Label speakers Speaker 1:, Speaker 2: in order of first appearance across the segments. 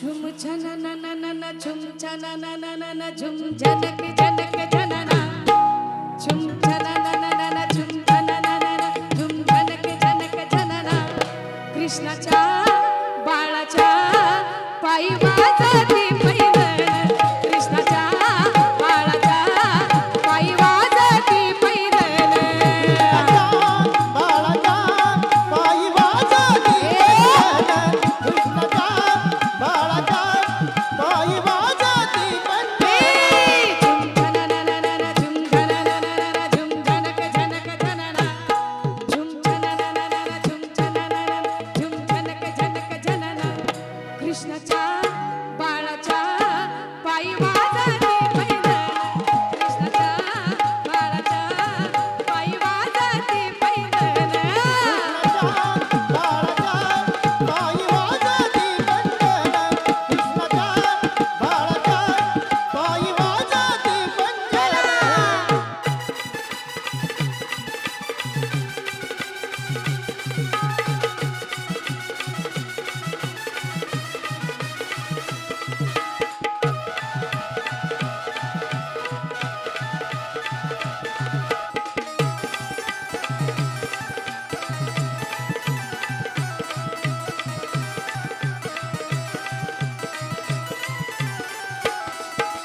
Speaker 1: झुम छना ना ना ना ना झुम छना ना ना ना ना झुम झनक झनक झनना झुम छना ना ना ना ना झुम छना ना ना ना झुम झनक झनक झनना कृष्णाच्या बाळाच्या पायी वाजती पैंजण कृष्णाच्या बाळाच्या पायी वाजती पैंजण
Speaker 2: बाळाच्या पायी वाजती पैंजण कृष्णाच्या बाळाच्या पायी वाजती पैंजण
Speaker 1: झुम छना ना ना ना झुम छना ना ना ना झुम झनक झनक झनना झुम छना ना ना ना झुम छना ना ना झुम झनक झनक झनना कृष्णाच्या बाळाच्या पायी वाजती पैंजण कृष्णाच्या बाळाच्या पायी वाजती पैंजण
Speaker 2: बाळाच्या पायी वाजती पैंजण कृष्णाच्या बाळाच्या पायी वाजती पैंजण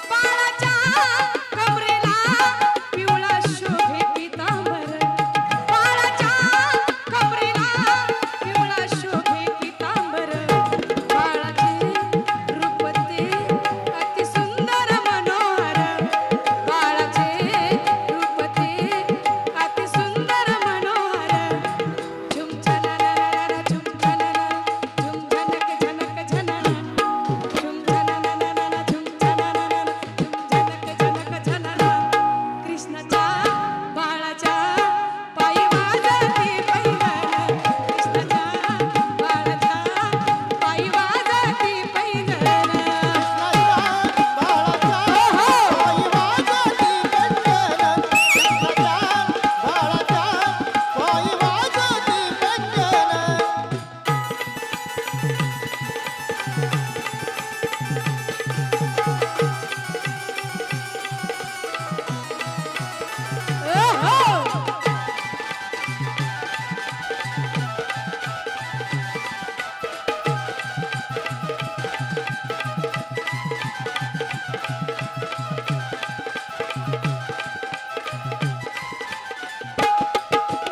Speaker 1: बाळाच्या कमरेला पिवळा शोभे पितांबर बाळाच्या कमरेला पिवळा शोभे पितांबर बाळाचे रूप ते अति सुंदर मनोहर बाळाचे रूप ते अति सुंदर मनोहर झुम छना ना ना ना झुम छना ना झुम झनक झनक झनना झुम छना ना ना ना झुम छना ना ना झुम झनक झनक झनना कृष्णाच्या बाळाच्या पायी वाजती पैंजण कृष्णाच्या बाळाच्या पायी वाजती पैंजण
Speaker 2: बाळाच्या पायी वाजती पैंजण कृष्णाच्या बाळाच्या पायी वाजती पैंजण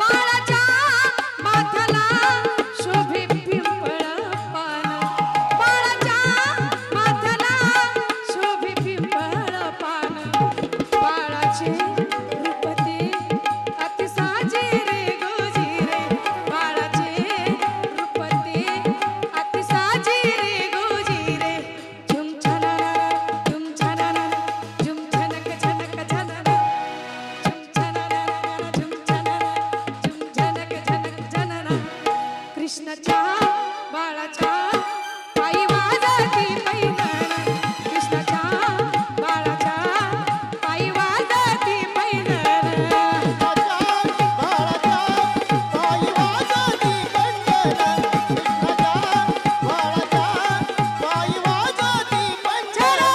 Speaker 1: बाळाच्या माथ्याला शोभे पिंपळ पान बाळाच्या माथ्याला शोभे पिंपळ पान बाळाचे रूप ते अति साजे रे गोजी रे बाळाचे रूप ते अति साजे रे गोजी रे झुम छना ना झुम छना ना झुम झनक झनक झनना झुम छना ना झुम छना ना झुम झनक झनक झनना कृष्णाच्या बाळाच्या पायी वाजती पैंजण कृष्णाच्या बाळाच्या पायी वाजती पैंजण
Speaker 2: बाळाच्या पायी वाजती पैंजण कृष्णाच्या बाळाच्या पायी वाजती पैंजण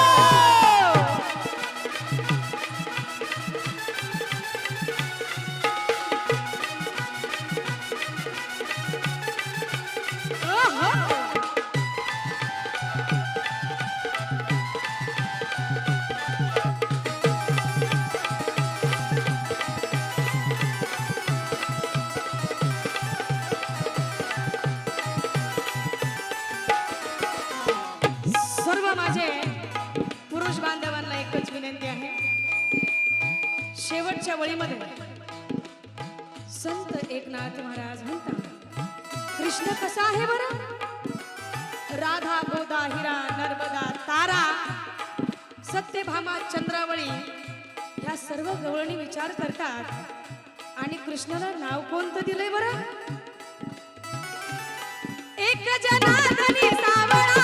Speaker 1: सर्व माझे पुरुष बांधवांना एकच विनंती आहे शेवटच्या वळीमध्ये संत एकनाथ महाराज म्हणतात कृष्ण कसा आहे बरं राधा गोदा हिरा नर्मदा तारा सत्यभामा चंद्रावळी ह्या सर्व गवळणी विचार करतात आणि कृष्णाला नाव कोणतं दिलंय बरं एक जनार्दनी सावळा